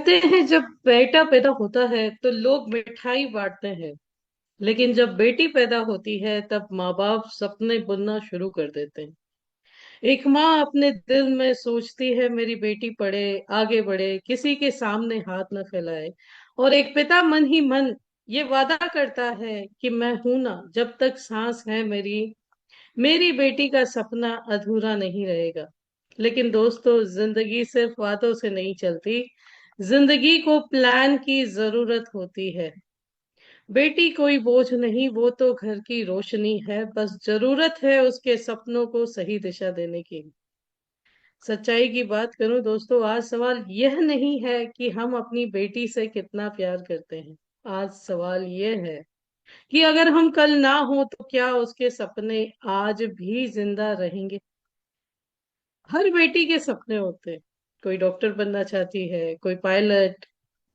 कहते हैं जब बेटा पैदा होता है तो लोग मिठाई बांटते हैं। लेकिन जब बेटी पैदा होती है तब माँ बाप सपने बुनना शुरू कर देते हैं। एक माँ अपने दिल में सोचती है मेरी बेटी पढ़े, आगे बढ़े, किसी के सामने हाथ न फैलाए। और एक पिता मन ही मन ये वादा करता है कि मैं हूं ना, जब तक सांस है मेरी मेरी बेटी का सपना अधूरा नहीं रहेगा। लेकिन दोस्तों, जिंदगी सिर्फ वादों से नहीं चलती। जिंदगी को प्लान की जरूरत होती है। बेटी कोई बोझ नहीं, वो तो घर की रोशनी है, बस जरूरत है उसके सपनों को सही दिशा देने की। सच्चाई की बात करूं दोस्तों, आज सवाल यह नहीं है कि हम अपनी बेटी से कितना प्यार करते हैं। आज सवाल यह है कि अगर हम कल ना हो तो क्या उसके सपने आज भी जिंदा रहेंगे। हर बेटी के सपने होते हैं। कोई डॉक्टर बनना चाहती है, कोई पायलट,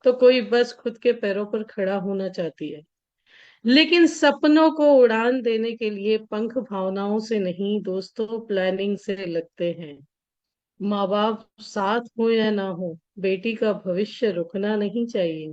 तो कोई बस खुद के पैरों पर खड़ा होना चाहती है। लेकिन सपनों को उड़ान देने के लिए पंख भावनाओं से नहीं दोस्तों, प्लानिंग से लगते हैं। माँ बाप साथ हो या ना हो, बेटी का भविष्य रुकना नहीं चाहिए।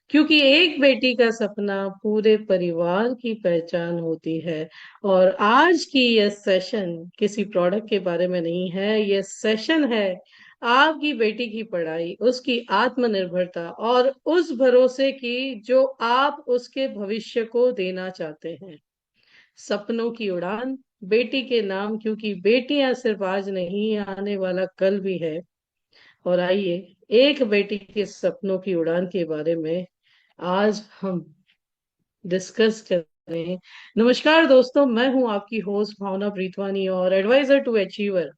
क्योंकि एक बेटी का सपना पूरे परिवार की पहचान होती है। और आज की यह सेशन किसी प्रोडक्ट के बारे में नहीं है, यह सेशन है आपकी बेटी की पढ़ाई, उसकी आत्मनिर्भरता और उस भरोसे की जो आप उसके भविष्य को देना चाहते हैं। सपनों की उड़ान, बेटी के नाम, क्योंकि बेटियां सिर्फ आज नहीं, आने वाला कल भी है। और आइए एक बेटी के सपनों की उड़ान के बारे में आज हम डिस्कस करें। नमस्कार दोस्तों, मैं हूं आपकी होस्ट भावना प्रीतवानी और advisor to achiever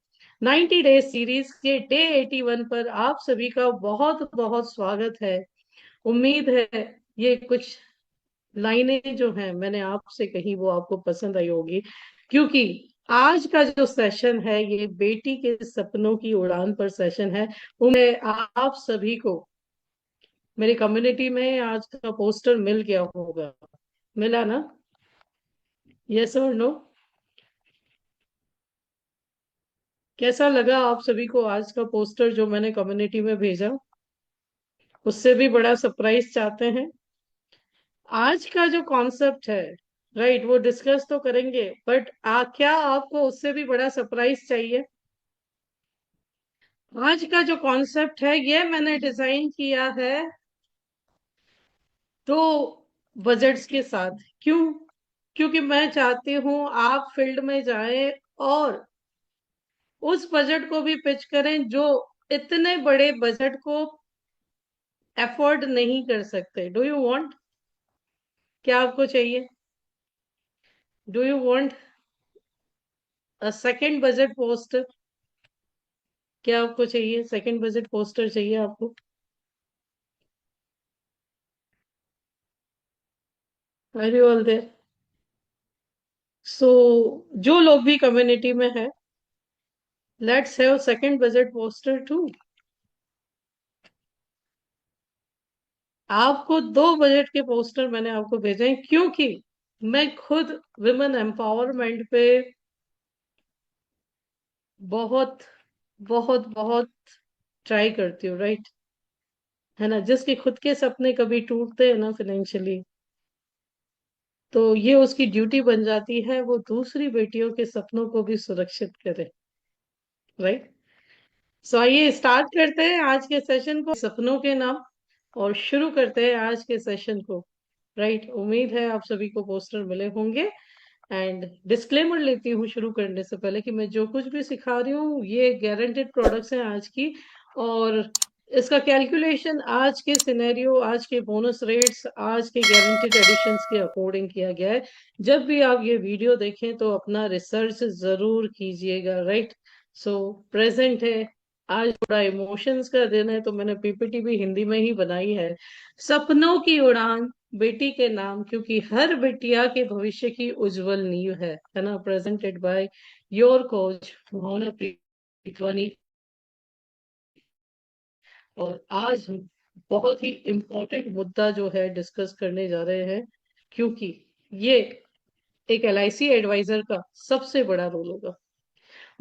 90 days series के डे 81 पर आप सभी का बहुत बहुत स्वागत है। उम्मीद है ये कुछ लाइनें जो हैं मैंने आपसे कही वो आपको पसंद आई होगी। क्योंकि आज का जो सेशन है ये बेटी के सपनों की उड़ान पर सेशन है। उम्मीद है आप सभी को मेरी कम्युनिटी में आज का पोस्टर मिल गया होगा। मिला ना? यस और नो? कैसा लगा आप सभी को आज का पोस्टर जो मैंने कम्युनिटी में भेजा? उससे भी बड़ा सरप्राइज चाहते हैं? आज का जो कॉन्सेप्ट है, राइट, वो डिस्कस तो करेंगे, बट क्या आपको उससे भी बड़ा सरप्राइज चाहिए? आज का जो कॉन्सेप्ट है ये मैंने डिजाइन किया है दो बजट्स के साथ। क्यों? क्योंकि मैं चाहती हूं आप फील्ड में जाएं और उस बजट को भी पिच करें जो इतने बड़े बजट को अफोर्ड नहीं कर सकते। Do you want? क्या आपको चाहिए? Do you want a second budget poster? क्या आपको चाहिए? सेकंड बजट पोस्टर चाहिए आपको? Are you all there? So जो लोग भी कम्युनिटी में है, let's have second budget poster too. आपको दो बजट के पोस्टर मैंने आपको भेजे हैं क्योंकि मैं खुद विमेन एम्पावरमेंट पे बहुत बहुत बहुत ट्राई करती हूँ, राइट? है ना? जिसके खुद के सपने कभी टूटते हैं ना फाइनेंशियली, तो ये उसकी ड्यूटी बन जाती है वो दूसरी बेटियों के सपनों को भी सुरक्षित करे, राइट? सो आइए स्टार्ट करते हैं आज के सेशन को, सपनों के नाम। और शुरू करते हैं आज के सेशन को। राइट, उम्मीद है आप सभी को पोस्टर मिले होंगे। एंड डिस्क्लेमर लेती हूँ शुरू करने से पहले कि मैं जो कुछ भी सिखा रही हूँ ये गारंटेड प्रोडक्ट्स हैं आज की। और इसका कैलकुलेशन आज के सिनेरियो, आज के बोनस रेट्स, आज के गारंटेड एडिशंस के अकॉर्डिंग किया गया है। जब भी आप ये वीडियो देखें तो अपना रिसर्च जरूर कीजिएगा, राइट? सो प्रेजेंट है, आज थोड़ा इमोशंस का दिन है तो मैंने पीपीटी भी हिंदी में ही बनाई है। सपनों की उड़ान, बेटी के नाम, क्योंकि हर बिटिया के भविष्य की उज्जवल नींव है ना? Presented by your coach Mohan Preetwani. और आज हम बहुत ही इम्पोर्टेंट मुद्दा जो है डिस्कस करने जा रहे हैं, क्योंकि ये एक एलआईसी एडवाइजर का सबसे बड़ा रोल होगा।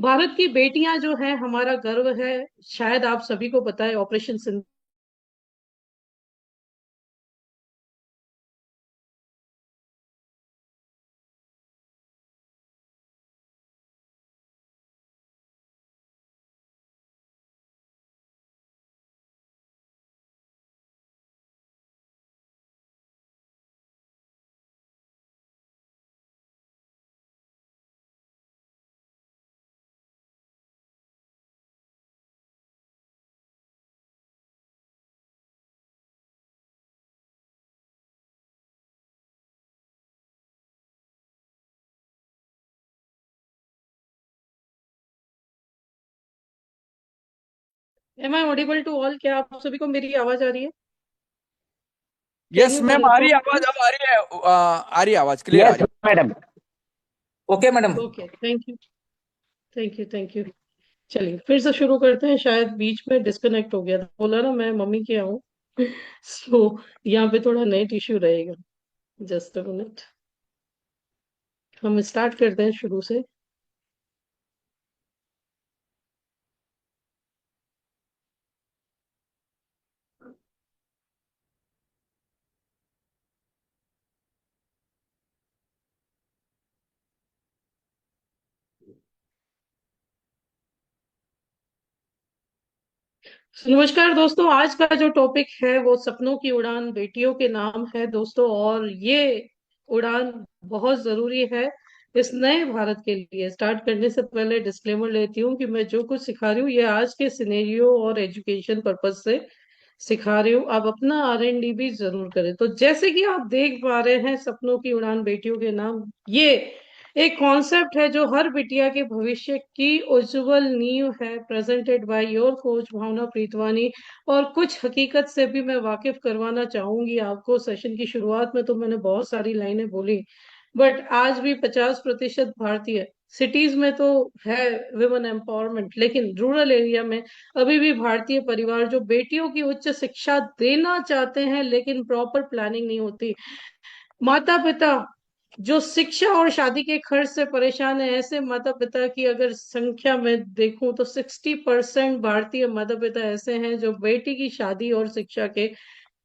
भारत की बेटियां जो है हमारा गर्व है। शायद आप सभी को पता है operation am I audible to all? क्या आप सभी को मेरी आवाज आ रही है? कैन यस यू मैम, आ रही है कंफर्म आवाज, अब प्लीज? आ रही है। आ रही है आवाज, क्लियर आ यस रही मैडम। है। Okay madam. Okay, thank you. Thank you, thank you. चलिए फिर से शुरू करते हैं। शायद बीच में डिस्कनेक्ट हो गया था, बोला ना मैं मम्मी के यहाँ हूँ। सो यहाँ पे थोड़ा नेट इश्यू रहेगा। Just a minute. हम स्टार्ट करते हैं शुरू से। नमस्कार दोस्तों, आज का जो टॉपिक है वो सपनों की उड़ान बेटियों के नाम है दोस्तों। और ये उड़ान बहुत जरूरी है इस नए भारत के लिए। स्टार्ट करने से पहले डिस्क्लेमर लेती हूँ कि मैं जो कुछ सिखा रही हूँ ये आज के सिनेरियो और एजुकेशन पर्पज से सिखा रही हूँ। आप अपना R&D भी जरूर करें। तो जैसे कि आप देख पा रहे हैं, सपनों की उड़ान बेटियों के नाम, ये एक कॉन्सेप्ट है जो हर बिटिया के भविष्य की उज्जवल नींव है। प्रेजेंटेड बाय योर कोच भावना प्रीतवानी। और कुछ हकीकत से भी मैं वाकिफ करवाना चाहूंगी आपको। सेशन की शुरुआत में तो मैंने बहुत सारी लाइनें बोली, बट आज भी 50% भारतीय सिटीज में तो है विमेन एम्पावरमेंट, लेकिन रूरल एरिया में अभी भी भारतीय परिवार जो बेटियों की उच्च शिक्षा देना चाहते हैं लेकिन प्रॉपर प्लानिंग नहीं होती। माता पिता जो शिक्षा और शादी के खर्च से परेशान है, ऐसे माता पिता की अगर संख्या में देखूं तो 60% भारतीय माता पिता ऐसे हैं जो बेटी की शादी और शिक्षा के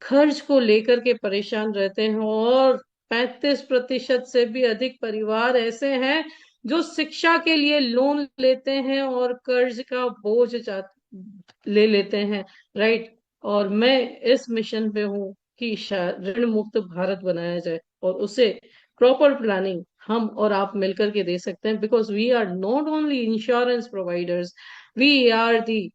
खर्च को लेकर के परेशान रहते हैं। और 35% से भी अधिक परिवार ऐसे हैं जो शिक्षा के लिए लोन लेते हैं और कर्ज का बोझ ले लेते हैं। राइट। और मैं इस मिशन पे हूँ कि ऋण मुक्त भारत बनाया जाए, और उसे प्रॉपर प्लानिंग हम और आप मिलकर के दे सकते हैं। Because we are not only insurance providers, we are the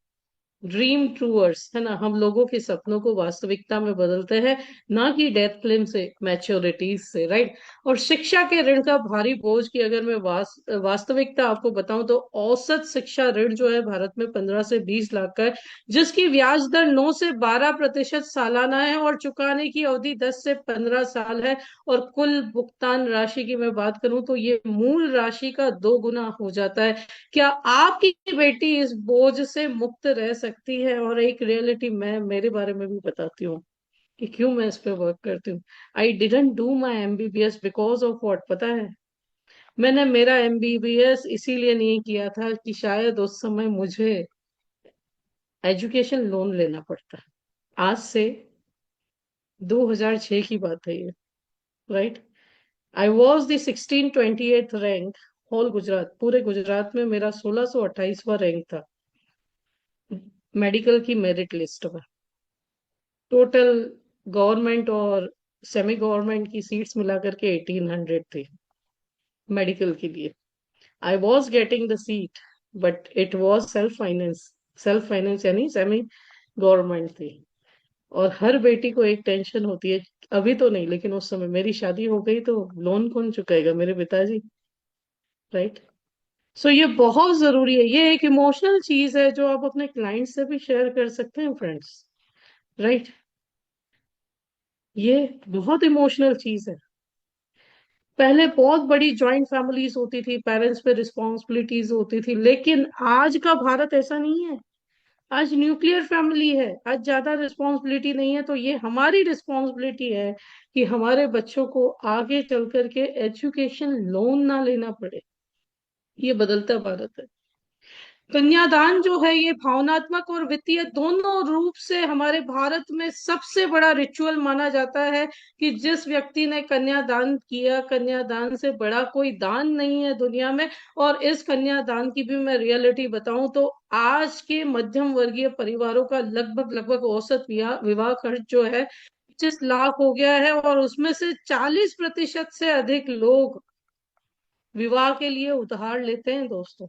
dream truers, है ना। हम लोगों के सपनों को वास्तविकता में बदलते हैं, ना कि डेथ फिल्म से, मैच्योरिटीज से। राइट। और शिक्षा के ऋण का भारी बोझ की अगर मैं वास्तविकता आपको बताऊं तो औसत शिक्षा ऋण जो है भारत में 15 से 20 लाख का है, जिसकी ब्याज दर 9 से 12% सालाना है और चुकाने की अवधि 10 से 15 साल है। और कुल भुगतान राशि की मैं बात करूं तो ये मूल राशि का 2 गुना हो जाता है। क्या आपकी बेटी इस बोझ से मुक्त रह सकती है? और एक रियलिटी मैं मेरे बारे में भी बताती हूँ कि क्यों मैं इस पे वर्क करती हूँ। I didn't do my MBBS because of what, पता है? मैंने मेरा MBBS इसीलिए नहीं किया था कि शायद उस समय मुझे एजुकेशन लोन लेना पड़ता। आज से 2006 की बात है ये। Right. I was the 1628 rank whole Gujarat. पूरे गुजरात में मेरा 1628वां रैंक था मेडिकल की मेरिट लिस्ट में। टोटल गवर्नमेंट और सेमी गवर्नमेंट की सीट्स मिलाकर के 1800 थी मेडिकल के लिए। I was getting the seat, but it was self finance. Self finance यानी सेमी गवर्नमेंट थी। और हर बेटी को एक टेंशन होती है, अभी तो नहीं लेकिन उस समय मेरी शादी हो गई तो लोन कौन चुकाएगा? मेरे पिताजी। राइट। सो ये बहुत जरूरी है। ये एक इमोशनल चीज है जो आप अपने क्लाइंट से भी शेयर कर सकते हैं फ्रेंड्स। राइट। ये बहुत इमोशनल चीज है। पहले बहुत बड़ी जॉइंट फैमिलीज होती थी, पेरेंट्स पे रिस्पॉन्सिबिलिटीज होती थी, लेकिन आज का भारत ऐसा नहीं है। आज न्यूक्लियर फैमिली है। आज ज्यादा रिस्पॉन्सिबिलिटी नहीं है, तो ये हमारी रिस्पॉन्सिबिलिटी है कि हमारे बच्चों को आगे चल करके एजुकेशन लोन ना लेना पड़े। ये बदलता भारत है। कन्यादान जो है ये भावनात्मक और वित्तीय दोनों रूप से हमारे भारत में सबसे बड़ा रिचुअल माना जाता है। कि जिस व्यक्ति ने कन्यादान किया, कन्यादान से बड़ा कोई दान नहीं है दुनिया में। और इस कन्यादान की भी मैं रियलिटी बताऊं तो आज के मध्यम वर्गीय परिवारों का लगभग लगभग औसत विवाह खर्च जो है 25 लाख हो गया है। और उसमें से 40% से अधिक लोग विवाह के लिए उधार लेते हैं दोस्तों।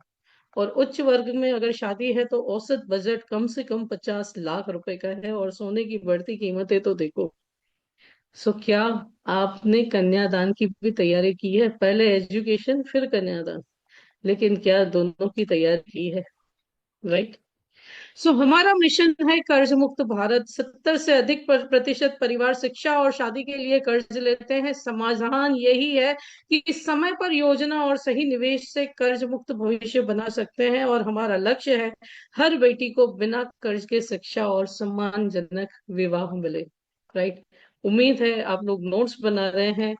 और उच्च वर्ग में अगर शादी है तो औसत बजट कम से कम 50 लाख रुपए का है। और सोने की बढ़ती कीमतें तो देखो। सो क्या आपने कन्यादान की भी तैयारी की है? पहले एजुकेशन फिर कन्यादान, लेकिन क्या दोनों की तैयारी की है? राइट। हमारा मिशन है कर्ज मुक्त भारत। 70 से अधिक प्रतिशत परिवार शिक्षा और शादी के लिए कर्ज लेते हैं। समाधान यही है कि समय पर योजना और सही निवेश से कर्ज मुक्त भविष्य बना सकते हैं। और हमारा लक्ष्य है हर बेटी को बिना कर्ज के शिक्षा और सम्मानजनक विवाह मिले। राइट। उम्मीद है आप लोग नोट्स बना रहे हैं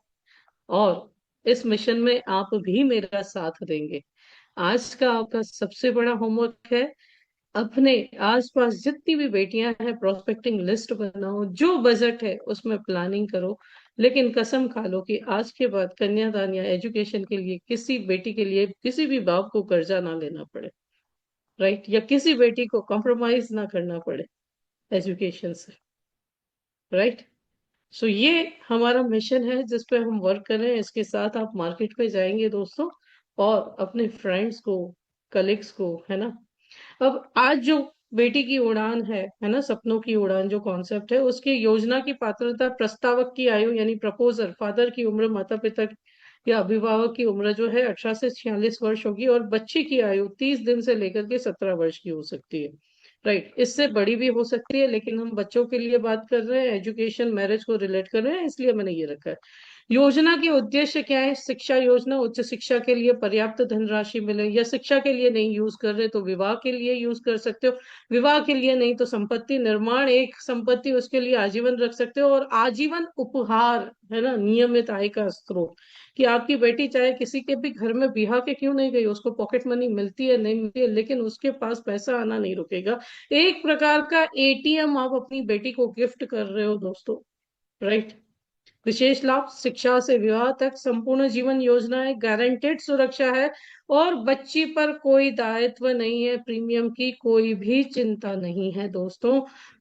और इस मिशन में आप भी मेरा साथ देंगे। आज का आपका सबसे बड़ा होमवर्क है, अपने आसपास जितनी भी बेटियां हैं प्रोस्पेक्टिंग लिस्ट बनाओ, जो बजट है उसमें प्लानिंग करो। लेकिन कसम खा लो कि आज के बाद कन्यादान या एजुकेशन के लिए किसी बेटी के लिए किसी भी बाप को कर्जा ना लेना पड़े। राइट। या किसी बेटी को कॉम्प्रोमाइज ना करना पड़े एजुकेशन से। राइट। ये हमारा मिशन है जिस पे हम वर्क कर रहे हैं। इसके साथ आप मार्केट पे जाएंगे दोस्तों, और अपने फ्रेंड्स को, कलीग्स को, है ना। अब आज जो बेटी की उड़ान है ना, सपनों की उड़ान जो कॉन्सेप्ट है, उसकी योजना की पात्रता प्रस्तावक की आयु यानी प्रपोजर फादर की उम्र, माता पिता या अभिभावक की उम्र जो है 18 से 46 वर्ष होगी, और बच्ची की आयु 30 दिन से लेकर के 17 वर्ष की हो सकती है। राइट। इससे बड़ी भी हो सकती है, लेकिन हम बच्चों के लिए बात कर रहे हैं, एजुकेशन मैरिज को रिलेट कर रहे हैं, इसलिए मैंने ये रखा है। योजना के उद्देश्य क्या है? शिक्षा योजना, उच्च शिक्षा के लिए पर्याप्त धनराशि मिले, या शिक्षा के लिए नहीं यूज कर रहे तो विवाह के लिए यूज कर सकते हो। विवाह के लिए नहीं तो संपत्ति निर्माण, एक संपत्ति उसके लिए आजीवन रख सकते हो। और आजीवन उपहार, है ना, नियमित आय का स्रोत, कि आपकी बेटी चाहे किसी के भी घर में बिहा के क्यों नहीं गई, उसको पॉकेट मनी मिलती है नहीं मिलती है, लेकिन उसके पास पैसा आना नहीं रुकेगा। एक प्रकार का एटीएम आप अपनी बेटी को गिफ्ट कर रहे हो दोस्तों। राइट। विशेष लाभ, शिक्षा से विवाह तक संपूर्ण जीवन योजना है, गारंटेड सुरक्षा है, और बच्ची पर कोई दायित्व नहीं है, प्रीमियम की कोई भी चिंता नहीं है दोस्तों।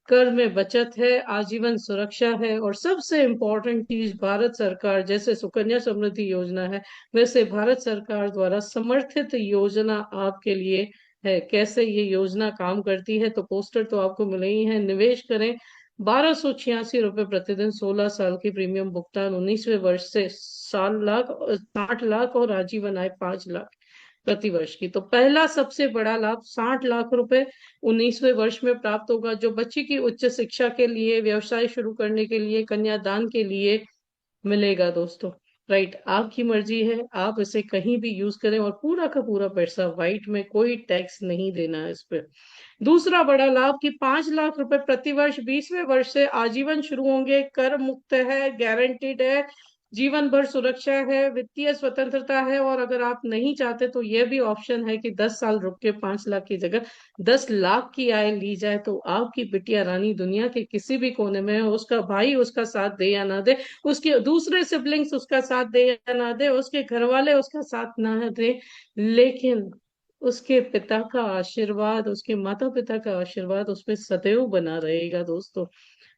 कर में बचत है, आजीवन सुरक्षा है, और सबसे इम्पोर्टेंट चीज, भारत सरकार जैसे सुकन्या समृद्धि योजना है, वैसे भारत सरकार द्वारा समर्थित योजना आपके लिए है। कैसे ये योजना काम करती है, तो पोस्टर तो आपको मिले ही है। निवेश करें 1286 रुपए प्रतिदिन, 16 साल की प्रीमियम भुगतान, 19वें वर्ष से 7 लाख 60 लाख, और आजीवन आय 5 लाख प्रति वर्ष की। तो पहला सबसे बड़ा लाभ 60 लाख रुपए 19वें वर्ष में प्राप्त होगा, जो बच्ची की उच्च शिक्षा के लिए, व्यवसाय शुरू करने के लिए, कन्यादान के लिए मिलेगा दोस्तों। राइट। आपकी मर्जी है, आप इसे कहीं भी यूज करें, और पूरा का पूरा पैसा वाइट में, कोई टैक्स नहीं देना है इस पे। दूसरा बड़ा लाभ कि 5 लाख रुपए प्रतिवर्ष 20वें वर्ष से आजीवन शुरू होंगे, कर मुक्त है, गारंटीड है, जीवन भर सुरक्षा है, वित्तीय स्वतंत्रता है। और अगर आप नहीं चाहते तो यह भी ऑप्शन है कि 10 साल रुक के 5 लाख की जगह 10 लाख की आय ली जाए, तो आपकी बिटिया रानी दुनिया के किसी भी कोने में हो, उसका भाई उसका साथ दे या ना दे, उसके दूसरे सिबलिंग्स उसका साथ दे या ना दे, उसके घर वाले उसका साथ ना दे, लेकिन उसके पिता का आशीर्वाद, उसके माता पिता का आशीर्वाद उस पर सदैव बना रहेगा दोस्तों।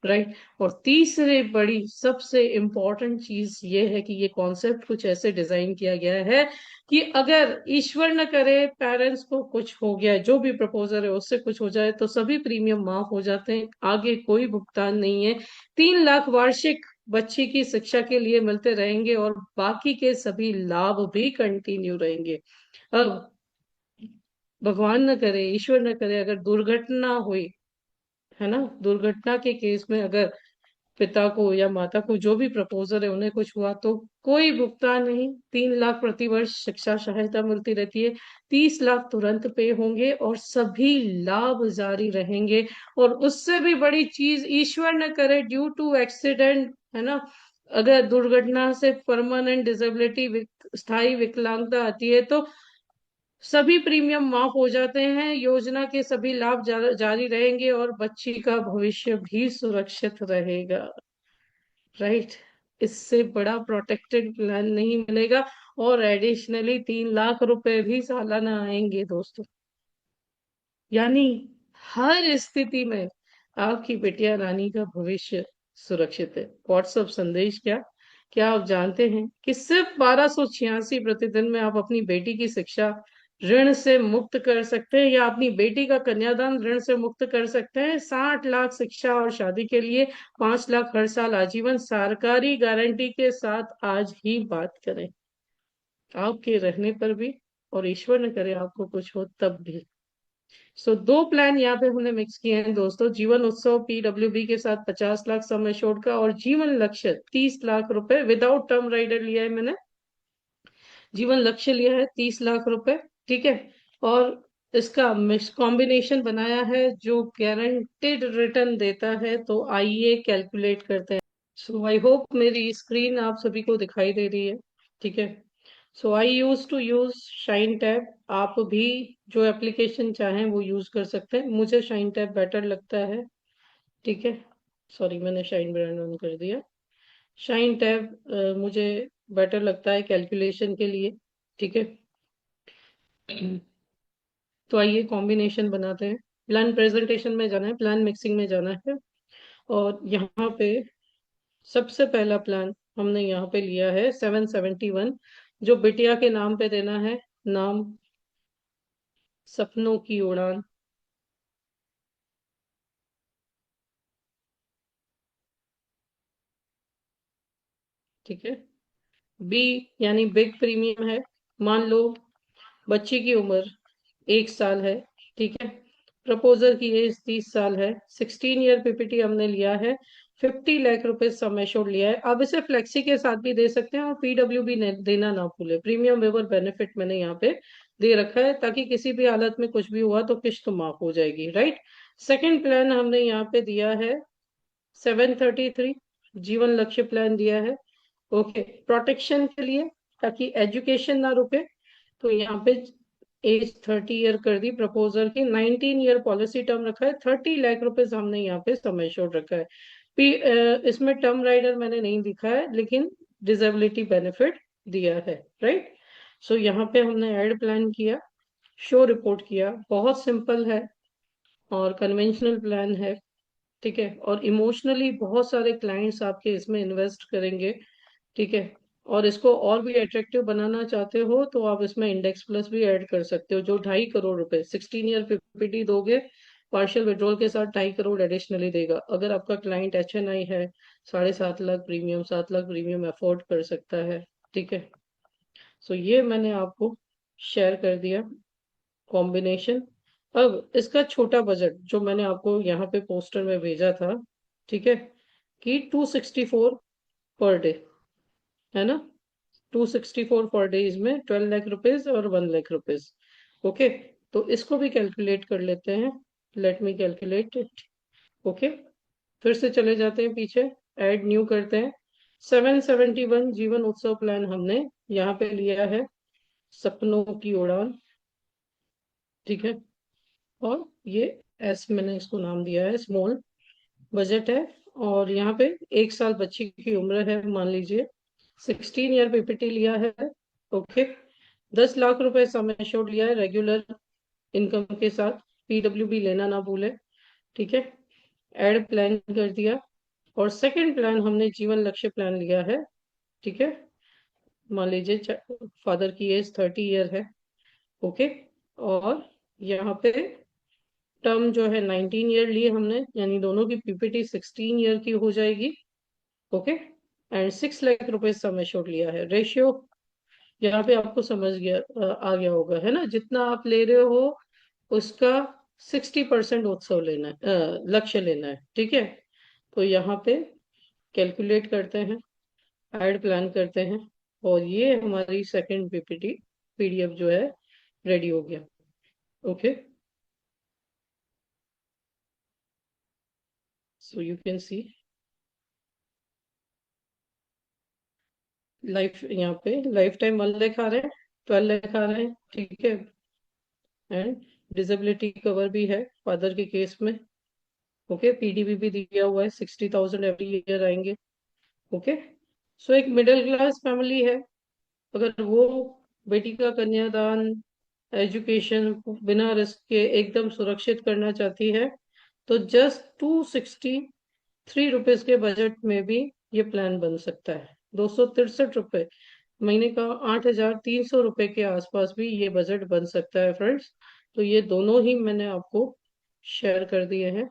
राइट। और तीसरे बड़ी सबसे इम्पोर्टेंट चीज ये है कि ये कॉन्सेप्ट कुछ ऐसे डिजाइन किया गया है कि अगर ईश्वर न करे पेरेंट्स को कुछ हो गया, जो भी प्रपोजर है उससे कुछ हो जाए, तो सभी प्रीमियम माफ हो जाते हैं, आगे कोई भुगतान नहीं है। 3 लाख वार्षिक बच्ची की शिक्षा के लिए मिलते रहेंगे, और बाकी के सभी लाभ भी कंटिन्यू रहेंगे। अब भगवान न करे, ईश्वर न करे, अगर दुर्घटना हुई, है ना, दुर्घटना के केस में अगर पिता को या माता को, जो भी प्रपोजर है, उन्हें कुछ हुआ, तो कोई भुगतान नहीं। 3 लाख प्रति वर्ष शिक्षा सहायता मिलती रहती है, 30 लाख तुरंत पे होंगे, और सभी लाभ जारी रहेंगे। और उससे भी बड़ी चीज, ईश्वर न करे ड्यू टू एक्सीडेंट, है ना, अगर दुर्घटना से परमानेंट डिसेबिलिटी, स्थायी विकलांगता आती है, तो सभी प्रीमियम माफ हो जाते हैं, योजना के सभी लाभ जारी रहेंगे, और बच्ची का भविष्य भी सुरक्षित रहेगा। राइट। इससे बड़ा प्रोटेक्टेड प्लान नहीं मिलेगा। और एडिशनली 3 लाख रुपए भी सालाना आएंगे दोस्तों। यानी हर स्थिति में आपकी बिटिया रानी का भविष्य सुरक्षित है। व्हाट्सएप संदेश क्या आप जानते हैं कि सिर्फ 1286 प्रतिदिन में आप अपनी बेटी की शिक्षा ऋण से मुक्त कर सकते हैं, या अपनी बेटी का कन्यादान ऋण से मुक्त कर सकते हैं। 60 लाख शिक्षा और शादी के लिए, 5 लाख हर साल आजीवन, सरकारी गारंटी के साथ। आज ही बात करें, आपके रहने पर भी, और ईश्वर न करे आपको कुछ हो तब भी। सो दो प्लान यहाँ पे हमने मिक्स किए हैं दोस्तों, जीवन उत्सव पीडब्ल्यूबी के साथ 50 लाख सम एश्योर्ड का, और जीवन लक्ष्य 30 लाख रुपए विदाउट टर्म राइडर लिया है मैंने। जीवन लक्ष्य लिया है 30 लाख रुपए, ठीक है। और इसका मिक्स कॉम्बिनेशन बनाया है जो गारंटेड रिटर्न देता है, तो आइए कैलकुलेट करते हैं। सो आई होप मेरी स्क्रीन आप सभी को दिखाई दे रही है, ठीक है। So I use to use shine tab. आप भी जो एप्लीकेशन चाहें वो यूज कर सकते हैं, मुझे शाइन टैब बेटर लगता है, ठीक है। सॉरी, मैंने शाइन ब्रांड ऑन कर दिया। शाइन टैब मुझे बेटर लगता है कैलकुलेशन के लिए, ठीक है। तो आइए कॉम्बिनेशन बनाते हैं। प्लान प्रेजेंटेशन में जाना है, प्लान मिक्सिंग में जाना है। और यहाँ पे सबसे पहला प्लान हमने यहाँ पे लिया है 771, जो बिटिया के नाम पे देना है। नाम सपनों की उड़ान, ठीक है। बी यानी बिग प्रीमियम है। मान लो बच्ची की उम्र 1 साल है, ठीक है। प्रपोजर की एज 30 साल है। 16 ईयर पीपीटी हमने लिया है। 50 लाख रुपए सम एश्योर्ड लिया है। अब इसे फ्लेक्सी के साथ भी दे सकते हैं, और पीडब्ल्यू भी देना ना भूले। प्रीमियम वेवर बेनिफिट मैंने यहाँ पे दे रखा है, ताकि किसी भी हालत में कुछ भी हुआ तो किस्त माफ हो जाएगी, राइट। सेकंड प्लान हमने यहाँ पे दिया है 733, जीवन लक्ष्य प्लान दिया है, ओके। प्रोटेक्शन के लिए, ताकि एजुकेशन ना रुके, तो यहाँ पे एज 30 ईयर कर दी प्रपोजर की। 19 ईयर पॉलिसी टर्म रखा है। 30 लाख रुपए हमने यहाँ पे सम एश्योर्ड रखा है। इसमें टर्म राइडर मैंने नहीं दिखा है, लेकिन डिसेबिलिटी बेनिफिट दिया है, राइट। सो यहाँ पे हमने एड प्लान किया, शो रिपोर्ट किया। बहुत सिंपल है और कन्वेंशनल प्लान है, ठीक है। और इमोशनली बहुत सारे क्लाइंट्स आपके इसमें इन्वेस्ट करेंगे, ठीक है। और इसको और भी अट्रैक्टिव बनाना चाहते हो तो आप इसमें इंडेक्स प्लस भी ऐड कर सकते हो, जो 2.5 करोड़ रुपए 16 ईयर पीपीटी दोगे, पार्शियल विड्रॉल के साथ 2.5 करोड़ एडिशनली देगा। अगर आपका क्लाइंट HNI है, 7.5 lakh premium, 7 lakh premium afford कर सकता है, ठीक है। सो ये मैंने आपको शेयर कर दिया कॉम्बिनेशन। अब इसका छोटा बजट जो मैंने आपको यहाँ पे पोस्टर में भेजा था, ठीक है, कि 264 पर डे, है ना। 264 पर डेज में 12 लाख रुपीज और 1 लाख रुपीज, ओके। तो इसको भी कैलकुलेट कर लेते हैं। Let me calculate it, okay. फिर से चले जाते हैं पीछे, ऐड न्यू करते हैं। 771 जीवन उत्सव प्लान हमने यहाँ पे लिया है, सपनों की उड़ान, ठीक है। और ये मैंने इसको नाम दिया है स्मॉल बजट है। और यहाँ पे 1 साल बच्ची की उम्र है, मान लीजिए। 16 ईयर पीपीटी लिया है, ओके। 10 लाख रुपए सम एश्योर्ड लिया है रेगुलर इनकम के साथ। पीडब्ल्यूबी लेना ना भूले, ठीक है। एड प्लान कर दिया। और सेकंड प्लान हमने जीवन लक्ष्य प्लान लिया है, ठीक है। मान लीजिए फादर की एज 30 ईयर है, ओके। और यहाँ पे टर्म जो है 19 ईयर लिए हमने, यानी दोनों की पीपीटी 16 ईयर की हो जाएगी, ओके। एंड 6 लाख रुपए सम एश्योर्ड लिया है। रेशियो यहाँ पे आपको समझ गया, आ गया होगा, है ना। जितना आप ले रहे हो उसका 60% उत्सव लेना है, लक्ष्य लेना है, ठीक है। तो यहाँ पे कैलकुलेट करते हैं, ऐड प्लान करते हैं, और ये हमारी सेकंड पीपीटी पीडीएफ जो है रेडी हो गया, okay. So you can see life, यहाँ पे लाइफ टाइम 1 लाख आ रहे हैं, 12 लाख आ रहे हैं, ठीक है। एंड डिसेबिलिटी कवर भी है फादर के केस में, ओके। पीडीबी भी दिया हुआ है, 60,000 एवरी ईयर आएंगे, ओके। सो एक मिडिल क्लास फैमिली है, अगर वो बेटी का कन्यादान, एजुकेशन बिना रिस्क के एकदम सुरक्षित करना चाहती है, तो जस्ट 263 रुपीज के बजट में भी ये प्लान बन सकता है। 263 रुपए महीने का, 8,300 रुपए के आसपास भी ये बजट बन सकता है फ्रेंड्स। तो ये दोनों ही मैंने आपको शेयर कर दिए हैं।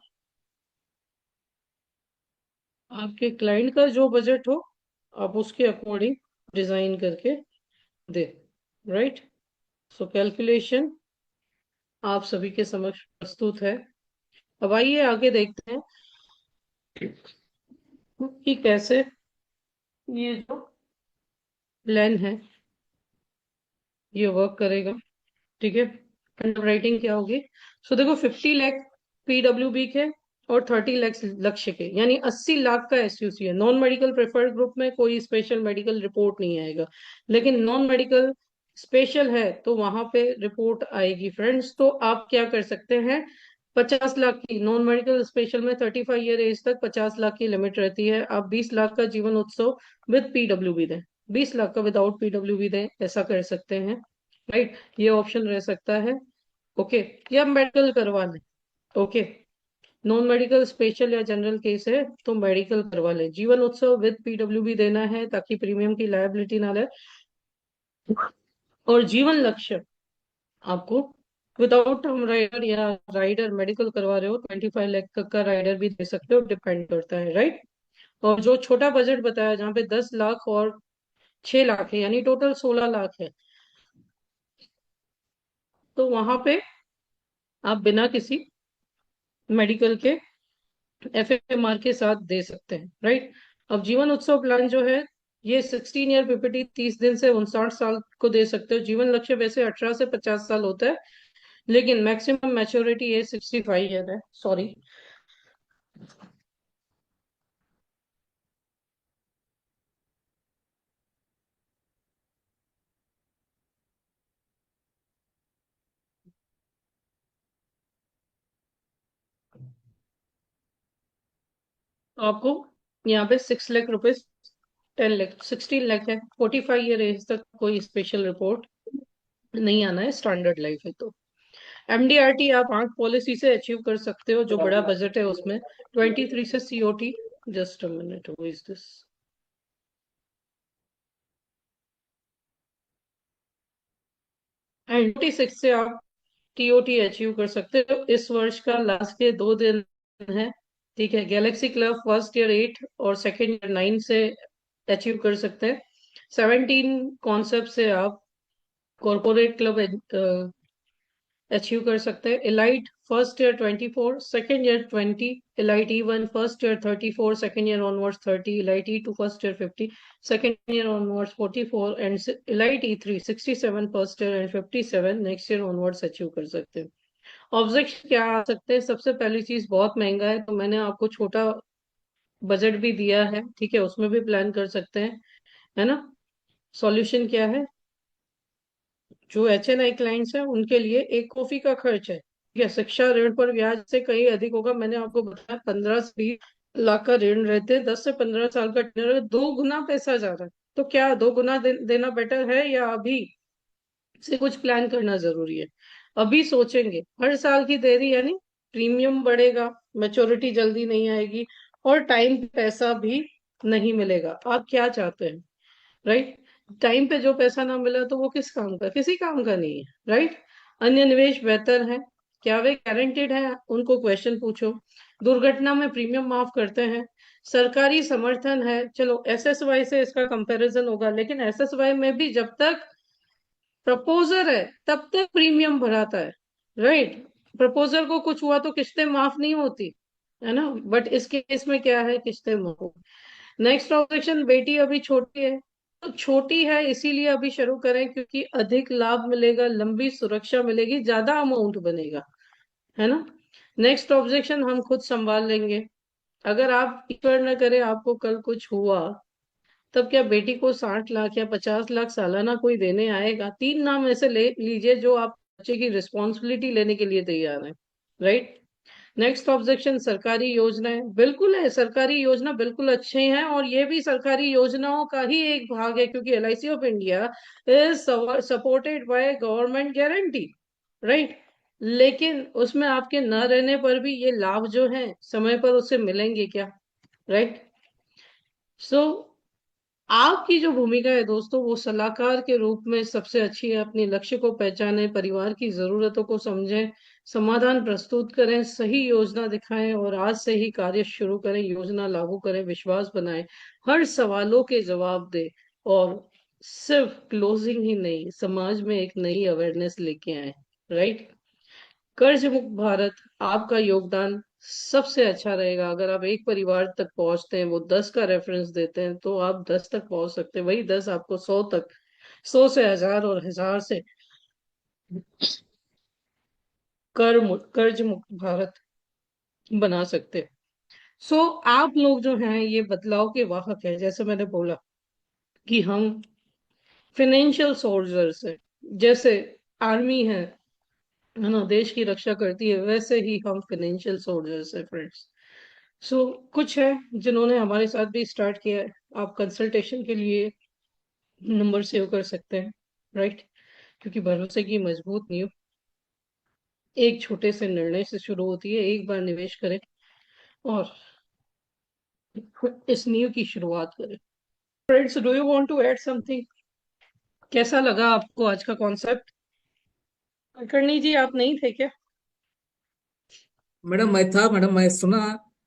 आपके क्लाइंट का जो बजट हो, आप उसके अकॉर्डिंग डिजाइन करके दे, राइट। सो कैलकुलेशन आप सभी के समक्ष प्रस्तुत है। अब आइए आगे देखते हैं कि कैसे ये जो प्लान है ये वर्क करेगा। ठीक है, अंडरराइटिंग क्या होगी? सो देखो, 50 लाख पीडब्ल्यूबी के और 30 लाख लक्ष्य के, यानी 80 लाख का एसयूसी है। नॉन मेडिकल प्रेफर्ड ग्रुप में कोई स्पेशल मेडिकल रिपोर्ट नहीं आएगा, लेकिन नॉन मेडिकल स्पेशल है तो वहां पे रिपोर्ट आएगी फ्रेंड्स। तो आप क्या कर सकते हैं, 50 लाख की नॉन मेडिकल स्पेशल में 35 ईयर एज तक 50 लाख की लिमिट रहती है। आप 20 लाख का जीवन उत्सव विद पीडब्ल्यूबी दें, 20 लाख का विदाउट पीडब्ल्यूबी दें, ऐसा कर सकते हैं। राइट, ये ऑप्शन रह सकता है। ओके, या मेडिकल करवा लें। ओके, नॉन मेडिकल स्पेशल या जनरल केस है तो मेडिकल करवा लें। जीवन उत्सव विद पीडब्ल्यूबी देना है ताकि प्रीमियम की लायबिलिटी ना ले। और जीवन लक्ष्य आपको विदाउट टर्म राइडर या राइडर मेडिकल करवा रहे हो 25 लाख तक का राइडर भी दे सकते हो, डिपेंड करता है। राइट, और जो छोटा बजट बताया जहाँ पे 10 लाख और 6 लाख है, यानी टोटल 16 लाख है, तो वहां पे आप बिना किसी मेडिकल के एफएमआर के साथ दे सकते हैं। राइट, अब जीवन उत्सव प्लान जो है ये 16 ईयर पीपीटी 30 दिन से 59 साल को दे सकते हो। जीवन लक्ष्य वैसे 18 से 50 साल होता है, लेकिन मैक्सिमम मैच्योरिटी एज 65 ईयर है। सॉरी, तो आपको यहाँ पे 6 लाख रुपीज, 10 लाख, 16 लाख है। 45 ईयर एज तक कोई स्पेशल रिपोर्ट नहीं आना है, स्टैंडर्ड लाइफ है। तो एमडीआरटी आप आंख पॉलिसी से अचीव कर सकते हो, जो बड़ा बजट है उसमें। 23 से COT, just a minute, who is this, and 26 से आप टीओटी अचीव कर सकते हो। इस वर्ष का लास्ट के 2 दिन है। ठीक है, गैलेक्सी क्लब फर्स्ट ईयर 8 और सेकेंड ईयर 9 से अचीव कर सकते हैं। 17 कॉन्सेप्ट से आप कॉर्पोरेट क्लब अचीव कर सकते हैं। Elite first year 24, second year 20, elite E1 first year 34, second year onwards 30, elite E2 first year 50, second year onwards 44, and elite E3 67 first year and 57 next year onwards achieve कर सकते हैं। Object क्या आ सकते हैं? सबसे पहली चीज, बहुत महंगा है तो मैंने आपको छोटा बजट भी दिया है, ठीक है, उसमें भी प्लान कर सकते हैं, है ना। सॉल्यूशन क्या है? जो HNI क्लाइंट्स हैं उनके लिए एक कॉफी का खर्च है, ठीक है। शिक्षा ऋण पर ब्याज से कहीं अधिक होगा, मैंने आपको बताया 15 से 20 लाख का ऋण रहते हैं, 10 से 15 साल का टेन्योर है, 2 गुना पैसा जा रहा है। तो क्या 2 गुना देना बेटर है, या अभी से कुछ प्लान करना जरूरी है? अभी सोचेंगे, हर साल की देरी यानी प्रीमियम बढ़ेगा, मैच्योरिटी जल्दी नहीं आएगी, और टाइम पैसा भी नहीं मिलेगा। आप क्या चाहते हैं? राइट, टाइम पे जो पैसा ना मिला तो वो किस काम का? किसी काम का नहीं है। राइट, अन्य निवेश बेहतर है, क्या वे गारंटेड है? उनको क्वेश्चन पूछो। दुर्घटना में प्रीमियम माफ करते हैं, सरकारी समर्थन है। चलो एसएसवाई से इसका कंपैरिजन होगा, लेकिन एसएसवाई में भी जब तक प्रपोजर है तब तक प्रीमियम भराता है। राइट, प्रपोजर को कुछ हुआ तो किस्तें माफ नहीं होती, है ना। बट इस केस में क्या है, किस्तें माफ। नेक्स्ट ऑब्जेक्शन, बेटी अभी छोटी है। तो छोटी है इसीलिए अभी शुरू करें क्योंकि अधिक लाभ मिलेगा, लंबी सुरक्षा मिलेगी, ज्यादा अमाउंट बनेगा, है ना। नेक्स्ट ऑब्जेक्शन, हम खुद संभाल लेंगे। अगर आप ईश्वर न करे आपको कल कुछ हुआ, तब क्या बेटी को 60 लाख या 50 लाख सालाना कोई देने आएगा? 3 नाम ऐसे ले लीजिए जो आप बच्चे की रिस्पॉन्सिबिलिटी लेने के लिए तैयार है। राइट, नेक्स्ट ऑब्जेक्शन, सरकारी योजनाएं बिल्कुल है, सरकारी योजना बिल्कुल अच्छे हैं, और ये भी सरकारी योजनाओं का ही एक भाग है क्योंकि LIC of India is supported by government guarantee. Right, लेकिन उसमें आपके न रहने पर भी ये लाभ जो है समय पर उससे मिलेंगे क्या? राइट, सो आपकी जो भूमिका है दोस्तों, वो सलाहकार के रूप में सबसे अच्छी है। अपने लक्ष्य को पहचानें, परिवार की जरूरतों को समझें, समाधान प्रस्तुत करें, सही योजना दिखाएं, और आज से ही कार्य शुरू करें, योजना लागू करें, विश्वास बनाएं, हर सवालों के जवाब दें, और सिर्फ क्लोजिंग ही नहीं, समाज में एक नई अवेयरनेस लेके आए। राइट, कर्ज मुक्त भारत, आपका योगदान सबसे अच्छा रहेगा। अगर आप एक परिवार तक पहुंचते हैं, वो 10 का रेफरेंस देते हैं, तो आप 10 तक पहुंच सकते हैं। वही 10 आपको 100 तक, 100 से 1000 और 1000 से कर्ज मुक्त भारत बना सकते हैं। सो आप लोग जो हैं ये बदलाव के वाहक हैं। जैसे मैंने बोला कि हम फाइनेंशियल सोल्जर्स हैं। जैसे आर्मी है ना, देश की रक्षा करती है, वैसे ही हम फाइनेंशियल सोल्जर्स हैं फ्रेंड्स। सो कुछ है जिन्होंने हमारे साथ भी स्टार्ट किया है। आप कंसल्टेशन के लिए नंबर सेव कर सकते हैं, राइट? क्योंकि भरोसे की मजबूत नींव एक छोटे से निर्णय से शुरू होती है। एक बार निवेश करें और इस नींव की शुरुआत करें। Friends, do you want to add something? कैसा लगा आपको आज का कॉन्सेप्ट? करणी जी, आप नहीं थे क्या? मैडम मैं था, मैडम मैं सुना,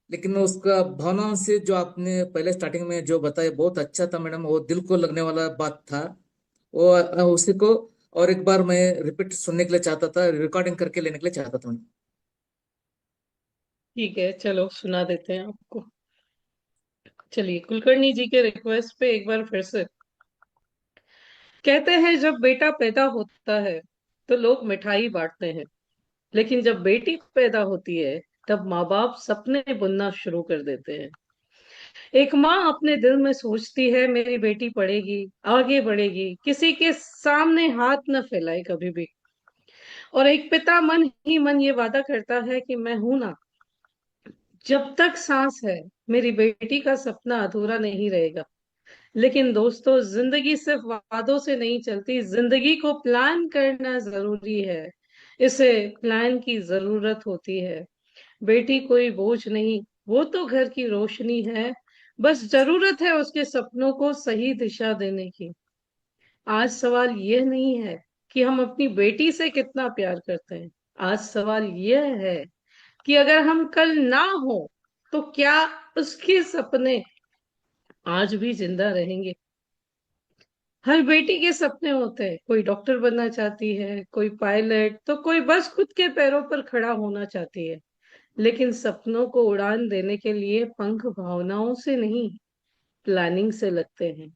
लेकिन उसका भावनाओं से जो आपने पहले स्टार्टिंग में जो बताया बहुत अच्छा था मैडम, वो दिल को लगने वाला बात था। वो उसी को और एक बार मैं रिपीट सुनने के लिए चाहता था, रिकॉर्डिंग करके लेने के लिए चाहता था मैडम। ठीक है, चलो सुना देते हैं आपको। चलिए, कुलकर्णी जी के रिक्वेस्ट पे एक बार फिर से। कहते हैं जब बेटा पैदा होता है तो लोग मिठाई बांटते हैं, लेकिन जब बेटी पैदा होती है तब माँ बाप सपने बुनना शुरू कर देते हैं। एक माँ अपने दिल में सोचती है मेरी बेटी पढ़ेगी, आगे बढ़ेगी, किसी के सामने हाथ न फैलाए कभी भी। और एक पिता मन ही मन ये वादा करता है कि मैं हूं ना, जब तक सांस है मेरी बेटी का सपना अधूरा नहीं रहेगा। लेकिन दोस्तों, जिंदगी सिर्फ वादों से नहीं चलती, जिंदगी को प्लान करना जरूरी है। इसे प्लान की जरूरत होती है। बेटी कोई बोझ नहीं, वो तो घर की रोशनी है। बस जरूरत है उसके सपनों को सही दिशा देने की। आज सवाल ये नहीं है कि हम अपनी बेटी से कितना प्यार करते हैं। आज सवाल यह है कि अगर हम कल ना हो तो क्या उसके सपने आज भी जिंदा रहेंगे? हर बेटी के सपने होते हैं। कोई डॉक्टर बनना चाहती है, कोई पायलट, तो कोई बस खुद के पैरों पर खड़ा होना चाहती है। लेकिन सपनों को उड़ान देने के लिए पंख भावनाओं से नहीं, प्लानिंग से लगते हैं।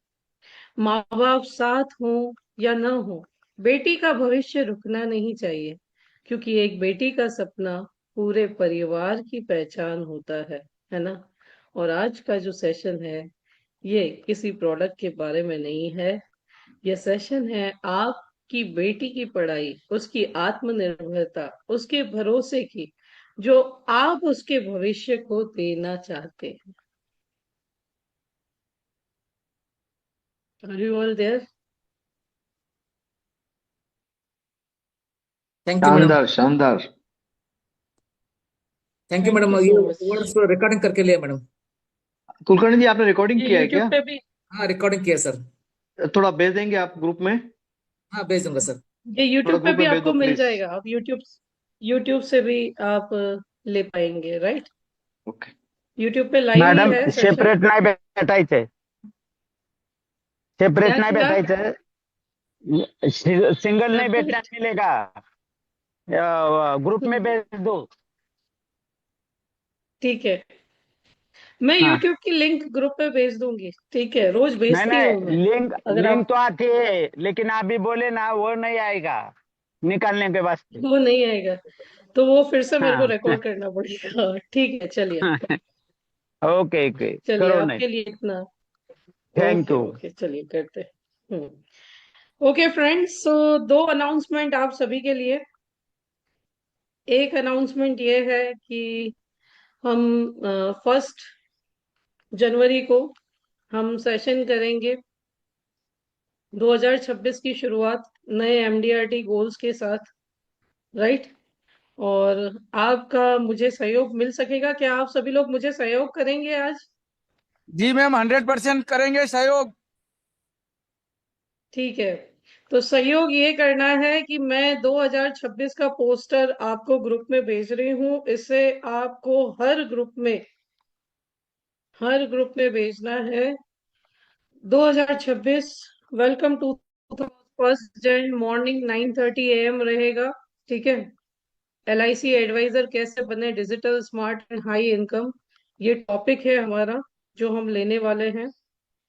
माँ बाप साथ हो या न हो, बेटी का भविष्य रुकना नहीं चाहिए। क्योंकि एक बेटी का सपना पूरे परिवार की पहचान होता है ना? और आज का जो सेशन है, ये किसी प्रोडक्ट के बारे में नहीं है। यह सेशन है आपकी बेटी की पढ़ाई, उसकी आत्मनिर्भरता, उसके भरोसे की, जो आप उसके भविष्य को देना चाहते हैं। Are you all there? Thank you madam. शानदार शानदार। Thank you thank madam, you ये सो मच। वर्ड्स रिकॉर्डिंग करके लिया मैडम। कुलकर्णी जी, आपने रिकॉर्डिंग ये किया है यूट्यूब क्या? पे भी, हाँ रिकॉर्डिंग किया सर। थोड़ा भेज देंगे आप ग्रुप में? हाँ भेज दूंगा सर। ये थोड़ा यूट्यूब पे ग्रुप भी में भेज दो आपको मिल प्लीज। जाएगा। आप यूट्यूब यूट्यूब से भी आप ले पाएंगे, राइट? ओके। यूट्यूब पे लाइव ही मॅडम है सेशन। सेपरेट नाही भेटायचंय, सेपरेट क्या नाही क्या? भेटायचं, सिंगल नहीं सेपरेट? भेटने मिलेगा, ग्रुप में भेज दो। ठीक है, मैं हाँ, यूट्यूब की लिंक ग्रुप पे भेज दूंगी। ठीक है, रोज नहीं भेजती हूँ मैं। नहीं, लिंक अगर लिंक आप, तो आती है, लेकिन अभी बोले ना वो नहीं आएगा निकालने के वास्ते। वो नहीं आएगा तो वो फिर से मेरे को हाँ रिकॉर्ड करना पड़ेगा। ठीक है, चलिए। ओके ओके, चलिए, करो नहीं। आपके लिए इतना। Thank okay you. ओके, चलिए करते हैं। ओके फ्रेंड्स, सो दो अनाउंसमेंट आप सभी के लिए। एक अनाउंसमेंट ये है कि हम 1 जनवरी को हम सेशन करेंगे 2026 की शुरुआत नए एमडीआरटी गोल्स के साथ, राइट? और आपका मुझे सहयोग मिल सकेगा क्या? आप सभी लोग मुझे सहयोग करेंगे आज? जी मैम, 100% करेंगे सहयोग। ठीक है, तो सहयोग ये करना है कि मैं 2026 का पोस्टर आपको ग्रुप में भेज रही हूँ। इसे आपको हर ग्रुप में भेजना है। 2026 वेलकम टू 1 जन मॉर्निंग 9:30 AM रहेगा। ठीक है, LIC एडवाइजर कैसे बने digital smart and high income, ये टॉपिक है हमारा जो हम लेने वाले हैं।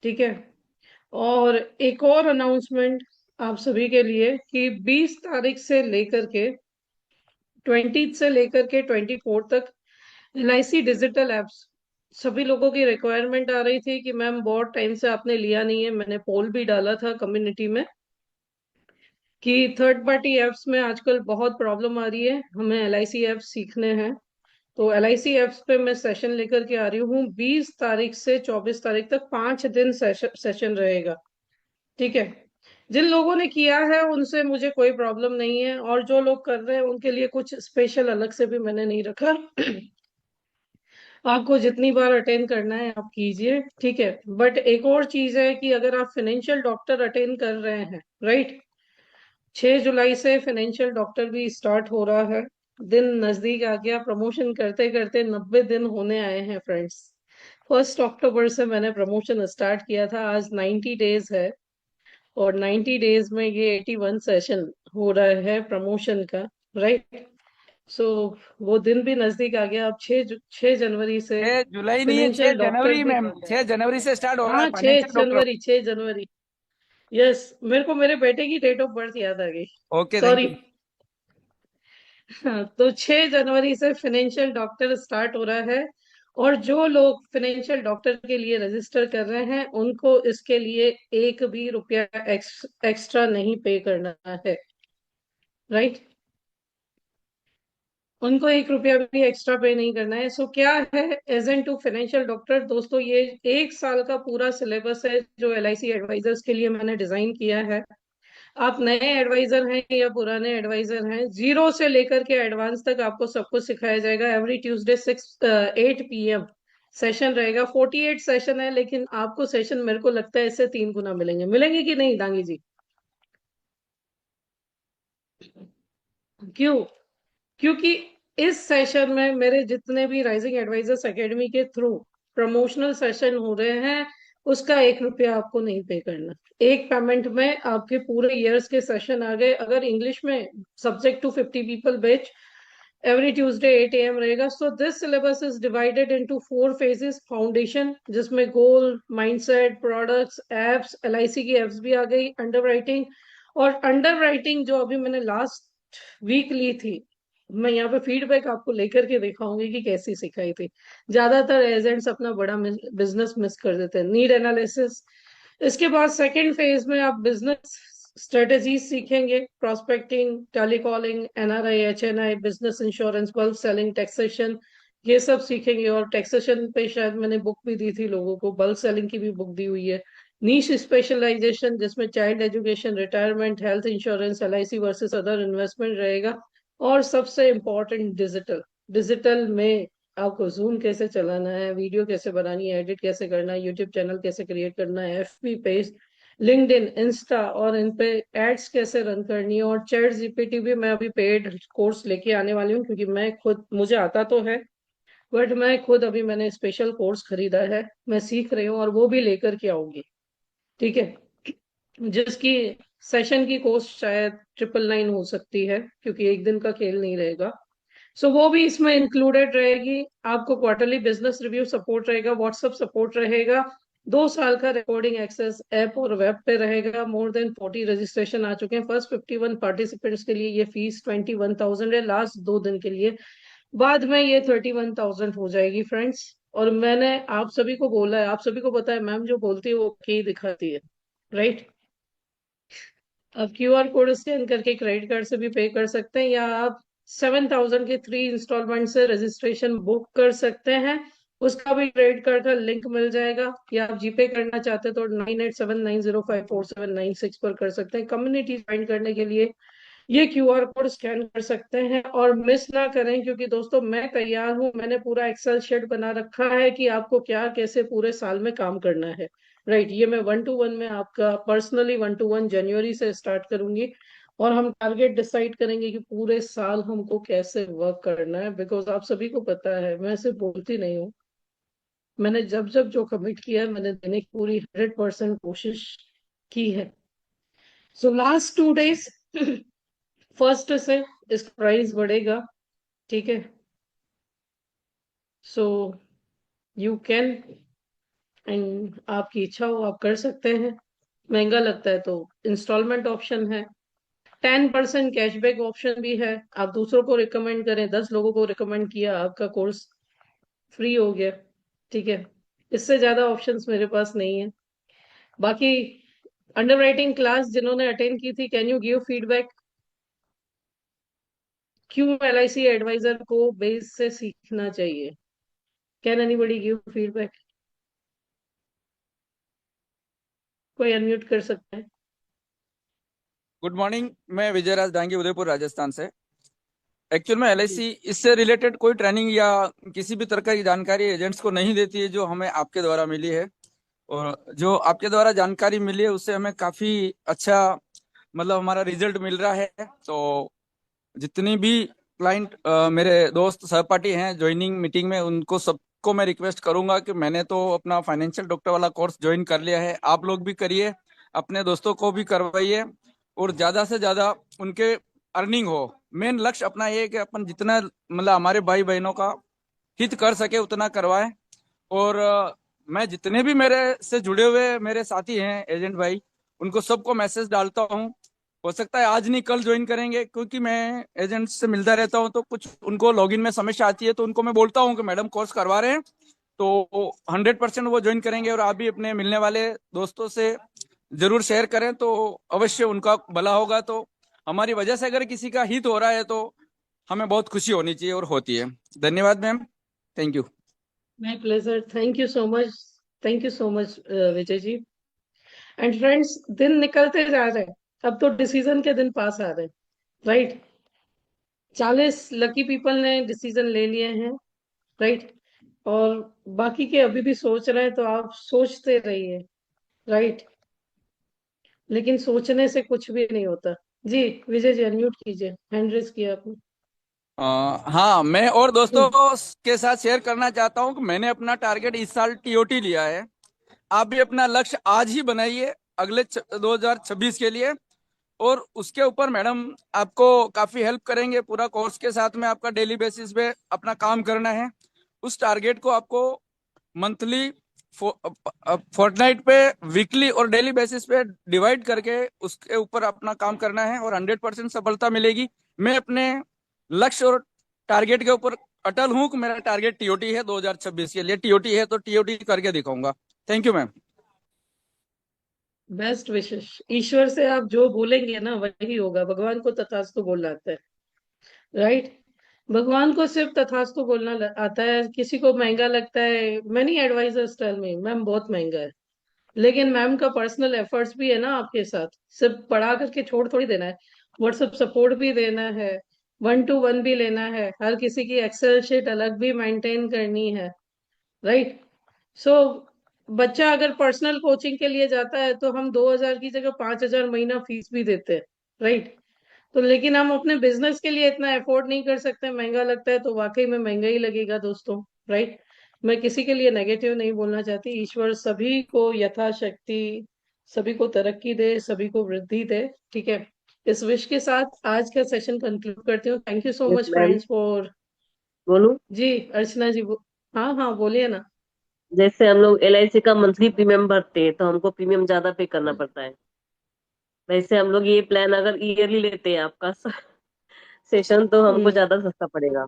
ठीक है। और एक और अनाउंसमेंट आप सभी के लिए कि 20 तारीख से लेकर के 20 से लेकर के 24 तक LIC डिजिटल एप्स, सभी लोगों की रिक्वायरमेंट आ रही थी कि मैम बहुत टाइम से आपने लिया नहीं है। मैंने पोल भी डाला था कम्युनिटी में कि थर्ड पार्टी एप्स में आजकल बहुत प्रॉब्लम आ रही है, हमें LIC एप्स सीखने हैं। तो LIC एप्स पे मैं सेशन लेकर के आ रही हूँ 20 तारीख से 24 तारीख तक, 5 दिन सेशन रहेगा। ठीक है। जिन लोगों ने किया है उनसे मुझे कोई प्रॉब्लम नहीं है, और जो लोग कर रहे हैं उनके लिए कुछ स्पेशल अलग से भी मैंने नहीं रखा। आपको जितनी बार अटेंड करना है आप कीजिए। ठीक है। बट एक और चीज है कि अगर आप फाइनेंशियल डॉक्टर अटेंड कर रहे हैं, राइट, 6 जुलाई से फाइनेंशियल डॉक्टर भी स्टार्ट हो रहा है। दिन नजदीक आ गया, प्रमोशन करते करते 90 दिन होने आए हैं फ्रेंड्स। 1 अक्टूबर से मैंने प्रमोशन स्टार्ट किया था, आज 90 डेज है, और 90 डेज में ये 81 सेशन हो रहा है प्रमोशन का, राइट। सो वो दिन भी नजदीक आ गया। अब 6 जनवरी से 6 जुलाई नहीं है, छह फाइनेंशियल डॉक्टर जनवरी भी, मैम, 6 जनवरी से स्टार्ट हो रहा है हाँ छह फाइनेंशियल डॉक्टर। जनवरी 6 जनवरी, यस, मेरे को मेरे बेटे की डेट ऑफ बर्थ याद आ गई, ओके, थैंक सॉरी। यू। हाँ, तो 6 जनवरी से फाइनेंशियल डॉक्टर स्टार्ट हो रहा है, और जो लोग फाइनेंशियल डॉक्टर के लिए रजिस्टर कर रहे हैं उनको इसके लिए एक भी रुपया एक्स्ट्रा नहीं पे करना है, राइट। उनको एक रुपया भी एक्स्ट्रा पे नहीं करना है। सो क्या है एजेंट टू फाइनेंशियल डॉक्टर, दोस्तों ये 1 साल का पूरा सिलेबस है जो LIC एडवाइजर्स के लिए मैंने डिजाइन किया है। आप नए एडवाइजर हैं या पुराने एडवाइजर हैं, जीरो से लेकर के एडवांस तक आपको सब कुछ सिखाया जाएगा। एवरी ट्यूसडे 8 PM सेशन रहेगा। 48 सेशन है, लेकिन आपको सेशन मेरे को लगता है इससे 3 गुना मिलेंगे। मिलेंगे कि नहीं दांगी जी? क्यों? क्योंकि इस सेशन में मेरे जितने भी राइजिंग एडवाइजर्स एकेडमी के थ्रू प्रमोशनल सेशन हो रहे हैं, उसका एक रुपया आपको नहीं पे करना। एक पेमेंट में आपके पूरे ईयर्स के सेशन आ गए। अगर इंग्लिश में subject to 50 people batch every Tuesday 8 AM रहेगा। So this syllabus is divided into 4 phases. Foundation, जिसमें goal, mindset, products, apps, LIC की एप्स भी आ गई, अंडर राइटिंग, और अंडर राइटिंग जो अभी मैंने लास्ट वीक ली थी, मैं यहाँ पे फीडबैक आपको लेकर के दिखाऊंगी कि कैसी सिखाई थी। ज्यादातर एजेंट्स अपना बड़ा बिजनेस मिस कर देते हैं। नीड एनालिसिस, इसके बाद सेकेंड फेज में आप बिजनेस स्ट्रेटेजीज सीखेंगे, prospecting, telecalling, NRI, HNI, business insurance, bulk selling, taxation, ये सब सीखेंगे। और टैक्सेशन पे शायद मैंने बुक भी दी थी लोगों को, बल्क सेलिंग की भी बुक दी हुई है। नीश स्पेशलाइजेशन, जिसमें child education, retirement, health insurance, LIC versus other investment रहेगा। और सबसे इम्पोर्टेंट डिजिटल, डिजिटल में आपको जूम कैसे चलाना है, वीडियो कैसे बनानी है, एडिट कैसे करना है, यूट्यूब चैनल कैसे क्रिएट करना है, FB पेज, लिंक्डइन, इंस्टा, और इन पे एड्स कैसे रन करनी है। और चैट GPT भी मैं अभी पेड कोर्स लेके आने वाली हूँ, क्योंकि मैं खुद, मुझे आता तो है बट मैं खुद अभी मैंने स्पेशल कोर्स खरीदा है, मैं सीख रही हूँ और वो भी लेकर के आऊंगी। ठीक है। जिसकी सेशन की कॉस्ट शायद 999 हो सकती है, क्योंकि एक दिन का खेल नहीं रहेगा। सो वो भी इसमें इंक्लूडेड रहेगी। आपको क्वार्टरली बिजनेस रिव्यू सपोर्ट रहेगा, व्हाट्सएप सपोर्ट रहेगा, 2 साल का रिकॉर्डिंग एक्सेस ऐप और वेब पे रहेगा। मोर देन 40 रजिस्ट्रेशन आ चुके हैं। फर्स्ट 51 पार्टिसिपेंट्स के लिए ये फीस 21,000 है, लास्ट 2 दिन के लिए। बाद में ये 31,000 हो जाएगी फ्रेंड्स। और मैंने आप सभी को बोला है, आप सभी को पता है मैम जो बोलती है वो की दिखाती है, राइट। आप QR कोड स्कैन करके क्रेडिट कार्ड से भी पे कर सकते हैं, या आप 7,000 के 3 इंस्टॉलमेंट से रजिस्ट्रेशन बुक कर सकते हैं, उसका भी क्रेडिट कार्ड का लिंक मिल जाएगा। या आप जीपे करना चाहते हैं तो 9879054796 पर कर सकते हैं। कम्युनिटी ज्वाइन करने के लिए ये QR कोड स्कैन कर सकते हैं। और मिस ना करें, क्योंकि दोस्तों मैं तैयार हूं, मैंने पूरा एक्सेल शीट बना रखा है कि आपको क्या कैसे पूरे साल में काम करना है, राइट। ये मैं 1-to-1 में आपका पर्सनली 1-to-1 जनवरी से स्टार्ट करूंगी, और हम टारगेट डिसाइड करेंगे कि पूरे साल हमको कैसे वर्क करना है। बिकॉज आप सभी को पता है मैं सिर्फ बोलती नहीं हूँ, मैंने जब जब जो कमिट किया है मैंने देने की पूरी 100% कोशिश की है। सो लास्ट 2 days फर्स्ट से इसका प्राइस बढ़ेगा, ठीक है, सो यू कैन, एंड आपकी इच्छा हो आप कर सकते हैं। महंगा लगता है तो इंस्टॉलमेंट ऑप्शन है, 10% कैशबैक ऑप्शन भी है। आप दूसरों को रिकमेंड करें, 10 लोगों को रिकमेंड किया, आपका कोर्स फ्री हो गया। ठीक है, इससे ज्यादा ऑप्शंस मेरे पास नहीं है। बाकी अंडरराइटिंग क्लास जिन्होंने अटेंड की थी, कैन यू गिव फीडबैक? क्यों LIC एडवाइजर को बेस से सीखना चाहिए? Can anybody give feedback? कोई अनम्यूट कर सकता है? गुड मॉर्निंग, मैं विजय राज डांगी, उदयपुर राजस्थान से। एक्चुअल में जी। LIC इससे रिलेटेड कोई ट्रेनिंग या किसी भी तरह की जानकारी एजेंट्स को नहीं देती है, जो हमें आपके द्वारा मिली है। और जो आपके द्वारा जानकारी मिली है उससे हमें काफी अच्छा मतलब हमारा रिजल्ट मिल रहा है। तो जितनी भी क्लाइंट मेरे दोस्त सहपाठी हैं ज्वाइनिंग मीटिंग में, उनको सबको मैं रिक्वेस्ट करूंगा कि मैंने तो अपना फाइनेंशियल डॉक्टर वाला कोर्स ज्वाइन कर लिया है, आप लोग भी करिए, अपने दोस्तों को भी करवाइए, और ज्यादा से ज्यादा उनके अर्निंग हो। मेन लक्ष्य अपना ये है कि अपन जितना मतलब हमारे भाई बहनों का हित कर सके उतना करवाएं। और मैं जितने भी मेरे से जुड़े हुए मेरे साथी हैं एजेंट भाई, उनको सबको मैसेज डालता हूँ। हो सकता है आज नहीं कल ज्वाइन करेंगे, क्योंकि मैं एजेंट से मिलता रहता हूँ, तो कुछ उनको लॉगिन में समस्या आती है, तो उनको मैं बोलता हूँ कि मैडम कोर्स करवा रहे हैं, तो 100% वो ज्वाइन करेंगे। और आप भी अपने मिलने वाले दोस्तों से जरूर शेयर करें, तो अवश्य उनका भला होगा। तो हमारी वजह से अगर किसी का हित हो रहा है तो हमें बहुत खुशी होनी चाहिए, और होती है। धन्यवाद ma'am, thank you. My pleasure, thank you so much. Thank you so much Vijay ji. And friends, दिन निकलते जा रहे हैं, अब तो डिसीजन के दिन पास आ रहे हैं, राइट? 40 लकी पीपल ने डिसीजन ले लिए हैं, राइट? और बाकी के अभी भी सोच रहे हैं, तो आप सोचते रहिए, राइट? लेकिन सोचने से कुछ भी नहीं होता। जी, विजय जी अनम्यूट कीजिए, हैंड रेज किया आपने। हाँ, मैं और दोस्तों हम्म। के साथ शेयर करना चाहता हूँ कि मैंने अपना टारगेट इस साल TOT लिया है। आप भी अपना लक्ष्य आज ही बनाइए अगले 2026 के लिए। और उसके ऊपर मैडम आपको काफी हेल्प करेंगे, पूरा कोर्स के साथ में आपका डेली बेसिस पे अपना काम करना है। उस टारगेट को आपको मंथली, फोर्टनाइट पे, वीकली और डेली बेसिस पे डिवाइड करके उसके ऊपर अपना काम करना है, और 100% सफलता मिलेगी। मैं अपने लक्ष्य और टारगेट के ऊपर अटल हूं कि मेरा टारगेट TOT है 2026 के लिए। TOT है तो TOT करके दिखाऊंगा। Thank you ma'am. बेस्ट विशेष। ईश्वर से आप जो बोलेंगे ना वही होगा। भगवान को तथास्तु बोलना आता है, राइट? भगवान को सिर्फ तथास्तु बोलना आता है। किसी को महंगा लगता है, many advisors tell me ma'am बहुत महंगा है, लेकिन मैम का पर्सनल एफर्ट्स भी है ना आपके साथ। सिर्फ पढ़ा करके छोड़ थोड़ी देना है, व्हाट्सएप सपोर्ट भी देना है, 1-to-1 भी लेना है, हर किसी की एक्सेल शीट अलग भी मेंटेन करनी है, राइट? सो बच्चा अगर पर्सनल कोचिंग के लिए जाता है तो हम 2,000 की जगह 5,000 महीना फीस भी देते हैं, राइट? तो लेकिन हम अपने बिजनेस के लिए इतना अफोर्ड नहीं कर सकते, महंगा लगता है तो वाकई में महंगा ही लगेगा दोस्तों, राइट? मैं किसी के लिए नेगेटिव नहीं बोलना चाहती। ईश्वर सभी को यथाशक्ति, सभी को तरक्की दे, सभी को वृद्धि दे, ठीक है? इस विश के साथ आज का सेशन कंक्लूड करती हूँ। Thank you so yes much ma'am. Friends for. बोलूं? जी, अर्चना जी हाँ हाँ बोलिए ना। जैसे हम लोग LIC का मंथली प्रीमियम भरते हैं तो हमको प्रीमियम ज्यादा पे करना पड़ता है। वैसे हम लोग ये प्लान अगर ईयरली लेते हैं आपका सेशन, तो हमको हम्म। ज्यादा सस्ता पड़ेगा।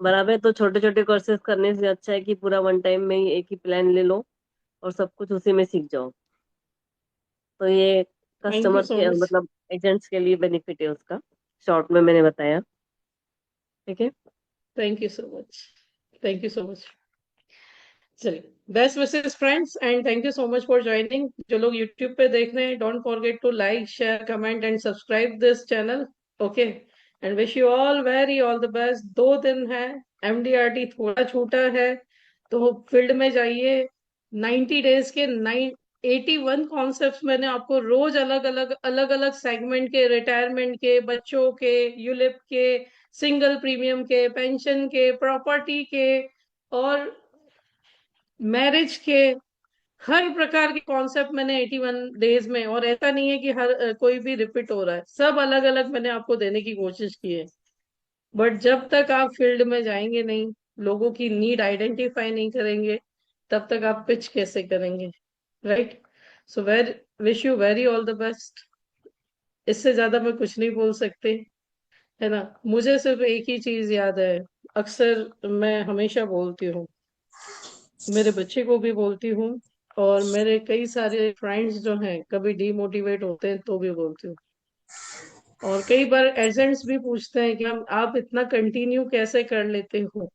बराबर। तो छोटे छोटे कोर्सेज करने से अच्छा है कि पूरा वन टाइम में ही एक ही प्लान ले लो और सब कुछ उसी में सीख जाओ। तो ये थैंक यू कस्टमर सो के मच। मतलब एजेंट्स के लिए बेनिफिट है उसका। शॉर्ट में मैंने बताया। ठीक है। Thank you so much. Thank you so much. चलिए, best wishes friends, and thank you so much for joining. जो लोग यूट्यूब पे देख रहे हैं, don't forget to like share comment and subscribe this channel, okay? And wish you all very all the best. 2 दिन है, MDRT थोड़ा छूटा है, तो फील्ड में जाइए। 90 डेज के 81 कॉन्सेप्ट्स मैंने आपको रोज अलग अलग अलग अलग सेगमेंट के, रिटायरमेंट के, बच्चों के, यूलिप के, सिंगल प्रीमियम के, पेंशन के, प्रॉपर्टी के, और मैरिज के, हर प्रकार के कॉन्सेप्ट मैंने 81 डेज में, और ऐसा नहीं है कि हर कोई भी रिपीट हो रहा है, सब अलग अलग मैंने आपको देने की कोशिश की है। बट जब तक आप फील्ड में जाएंगे नहीं, लोगों की नीड आइडेंटिफाई नहीं करेंगे, तब तक आप पिच कैसे करेंगे, right? So wish you very all the best. इससे ज्यादा मैं कुछ नहीं बोल सकती, है ना? मुझे सिर्फ एक ही चीज याद है, अक्सर मैं हमेशा बोलती हूँ, मेरे बच्चे को भी बोलती हूँ, और मेरे कई सारे फ्रेंड्स जो हैं कभी डीमोटिवेट होते हैं तो भी बोलती हूँ। और कई बार एजेंट्स भी पूछते हैं कि हम आप इतना कंटिन्यू कैसे कर लेते हो,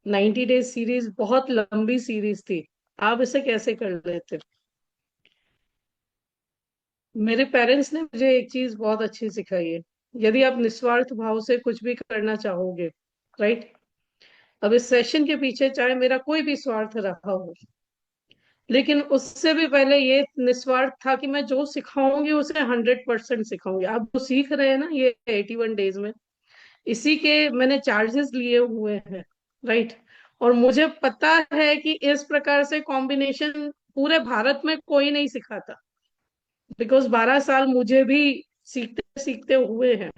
90 डेज सीरीज बहुत लंबी सीरीज थी, आप इसे कैसे कर लेते हो? मेरे पेरेंट्स ने मुझे एक चीज बहुत अच्छी सिखाई है, यदि आप निस्वार्थ भाव से कुछ भी करना चाहोगे, राइट? अब इस सेशन के पीछे चाहे मेरा कोई भी स्वार्थ रहा हो, लेकिन उससे भी पहले ये निस्वार्थ था कि मैं जो सिखाऊंगी उसे 100% सिखाऊंगी। आप जो सीख रहे हैं ना ये 81 डेज में, इसी के मैंने चार्जेस लिए हुए हैं, राइट? और मुझे पता है कि इस प्रकार से कॉम्बिनेशन पूरे भारत में कोई नहीं सिखाता, बिकॉज 12 साल मुझे भी सीखते सीखते हुए हैं,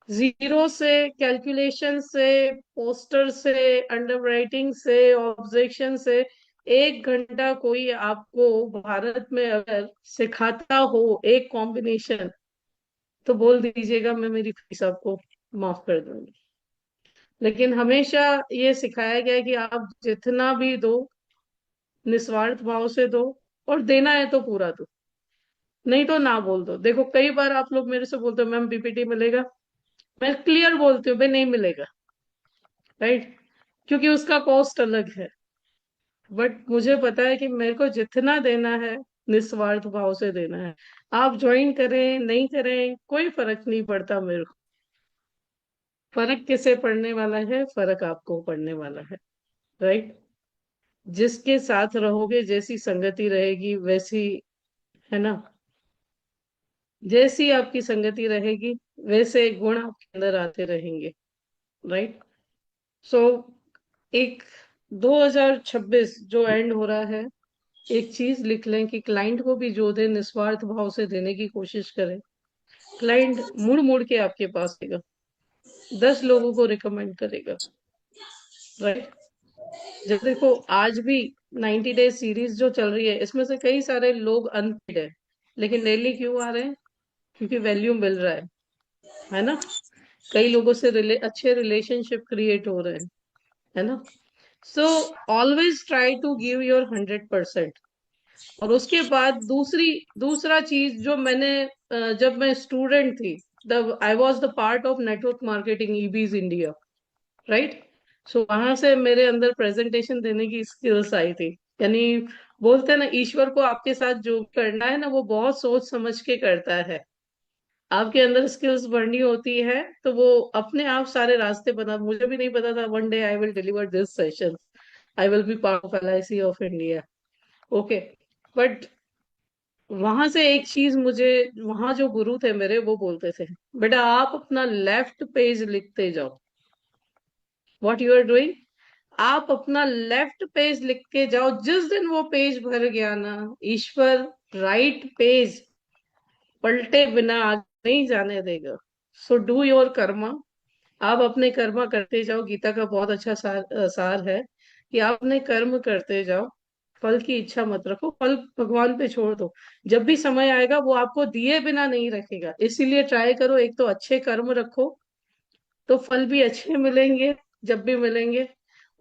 जीरो से, कैलकुलेशन से, पोस्टर से, अंडरराइटिंग से, ऑब्जेक्शन से। 1 घंटा कोई आपको भारत में अगर सिखाता हो एक कॉम्बिनेशन, तो बोल दीजिएगा मैं मेरी फीस आपको माफ कर दूंगी। लेकिन हमेशा ये सिखाया गया है कि आप जितना भी दो, निस्वार्थ भाव से दो, और देना है तो पूरा दो, नहीं तो ना बोल दो। देखो कई बार आप लोग मेरे से बोलते हो मैम पीपीटी मिलेगा, मैं क्लियर बोलती हूँ भाई नहीं मिलेगा, राइट? क्योंकि उसका कॉस्ट अलग है। बट मुझे पता है कि मेरे को जितना देना है निस्वार्थ भाव से देना है। आप ज्वाइन करें नहीं करें कोई फर्क नहीं पड़ता मेरे को। फर्क किसे पड़ने वाला है? फर्क आपको पड़ने वाला है, राइट? जिसके साथ रहोगे, जैसी संगति रहेगी वैसी, है ना, जैसी आपकी संगति रहेगी वैसे गुण आपके अंदर आते रहेंगे, राइट? सो एक 2026 जो एंड हो रहा है, एक चीज लिख लें कि क्लाइंट को भी जो दे निस्वार्थ भाव से देने की कोशिश करें। क्लाइंट मुड़ मुड़ के आपके पास आएगा, 10 लोगों को रिकमेंड करेगा, राइट? जब देखो आज भी 90 डेज सीरीज जो चल रही है, इसमें से कई सारे लोग अनपेड है, लेकिन डेली क्यों आ रहे हैं? क्योंकि वैल्यू मिल रहा है ना? कई लोगों से अच्छे रिलेशनशिप क्रिएट हो रहे हैं, है ना? So always try to give your 100%। और उसके बाद दूसरा चीज जो मैंने जब मैं स्टूडेंट थी, तब I was the part of network marketing eBiz India, right? So वहां से मेरे अंदर प्रेजेंटेशन देने की स्किल्स आई थी। यानी बोलते हैं ना, ईश्वर को आपके साथ जो करना है ना वो बहुत सोच समझ के करता है। आपके अंदर स्किल्स बढ़नी होती है तो वो अपने आप सारे रास्ते बना। मुझे भी नहीं पता था one day I will deliver this session, I will be part of LIC of India, okay. But वहां से एक चीज मुझे, वहां जो गुरु थे मेरे वो बोलते थे, बेटा आप अपना लेफ्ट पेज लिखते जाओ, व्हाट यू आर डूइंग, आप अपना लेफ्ट पेज लिख के जाओ। जिस दिन वो पेज भर गया ना, ईश्वर राइट पेज पलटे बिना आगे नहीं जाने देगा। So do your Karma. आप अपने कर्मा करते जाओ। गीता का बहुत अच्छा सार है कि आप अपने कर्म करते जाओ, फल की इच्छा मत रखो, फल भगवान पे छोड़ दो। जब भी समय आएगा वो आपको दिए बिना नहीं रखेगा, इसीलिए ट्राई करो एक तो अच्छे कर्म रखो, तो फल भी अच्छे मिलेंगे जब भी मिलेंगे,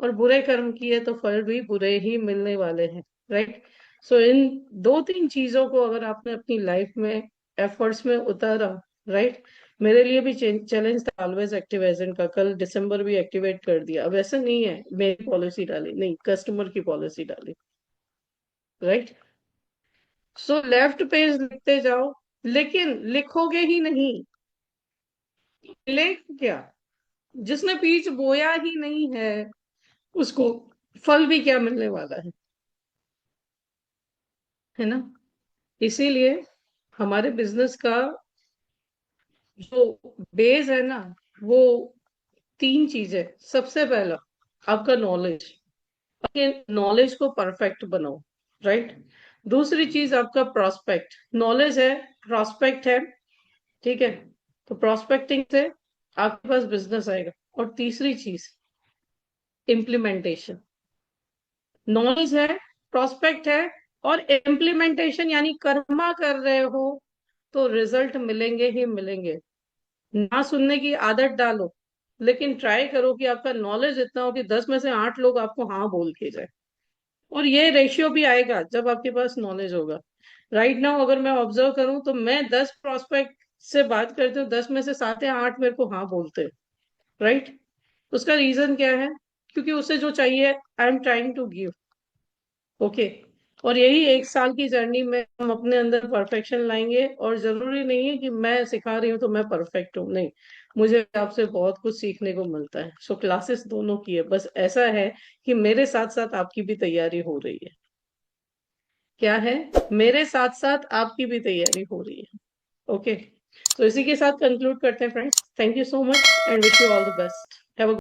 और बुरे कर्म किए तो फल भी बुरे ही मिलने वाले हैं, राइट? सो इन 2-3 चीजों को अगर आपने अपनी लाइफ में एफर्ट्स में उतारा, राइट? मेरे लिए भी चैलेंज था ऑलवेज एक्टिव एजेंट का। कल दिसंबर भी एक्टिवेट कर दिया। अब ऐसा नहीं है मेरी पॉलिसी डाली, नहीं, कस्टमर की पॉलिसी डाली, राइट? सो लेफ्ट पेज लिखते जाओ, लेकिन लिखोगे ही नहीं, मिलेगा क्या? जिसने बीज बोया ही नहीं है उसको फल भी क्या मिलने वाला है ना? इसीलिए हमारे बिजनेस का जो बेस है ना, वो 3 चीजें। सबसे पहला आपका नॉलेज, अपने नॉलेज को परफेक्ट बनाओ, राइट? दूसरी चीज आपका प्रोस्पेक्ट, नॉलेज है, प्रोस्पेक्ट है, ठीक है? तो प्रोस्पेक्टिंग से आपके पास बिजनेस आएगा। और तीसरी चीज, इम्प्लीमेंटेशन। नॉलेज है, प्रोस्पेक्ट है, और इम्प्लीमेंटेशन यानी कर्मा कर रहे हो तो रिजल्ट मिलेंगे ही मिलेंगे। ना सुनने की आदत डालो, लेकिन ट्राई करो कि आपका नॉलेज इतना हो कि 10 में से 8 लोग आपको हाँ बोल के जाए। और ये रेशियो भी आएगा जब आपके पास नॉलेज होगा। राइट नाउ अगर मैं ऑब्जर्व करूं तो मैं 10 प्रोस्पेक्ट से बात करती हूँ, 10 में से 7 या 8 मेरे को हाँ बोलते हैं। राइट। उसका रीजन क्या है? क्योंकि उसे जो चाहिए I am trying to give. Okay. और यही 1 साल की जर्नी में हम अपने अंदर परफेक्शन लाएंगे। और जरूरी नहीं है कि मैं सिखा रही हूँ तो मैं परफेक्ट हूँ, नहीं। मुझे आपसे बहुत कुछ सीखने को मिलता है। सो क्लासेस दोनों की है, बस ऐसा है कि मेरे साथ साथ आपकी भी तैयारी हो रही है। क्या है? मेरे साथ साथ आपकी भी तैयारी हो रही है। ओके। तो इसी के साथ कंक्लूड करते हैं friends. Thank you so much and wish you all the best.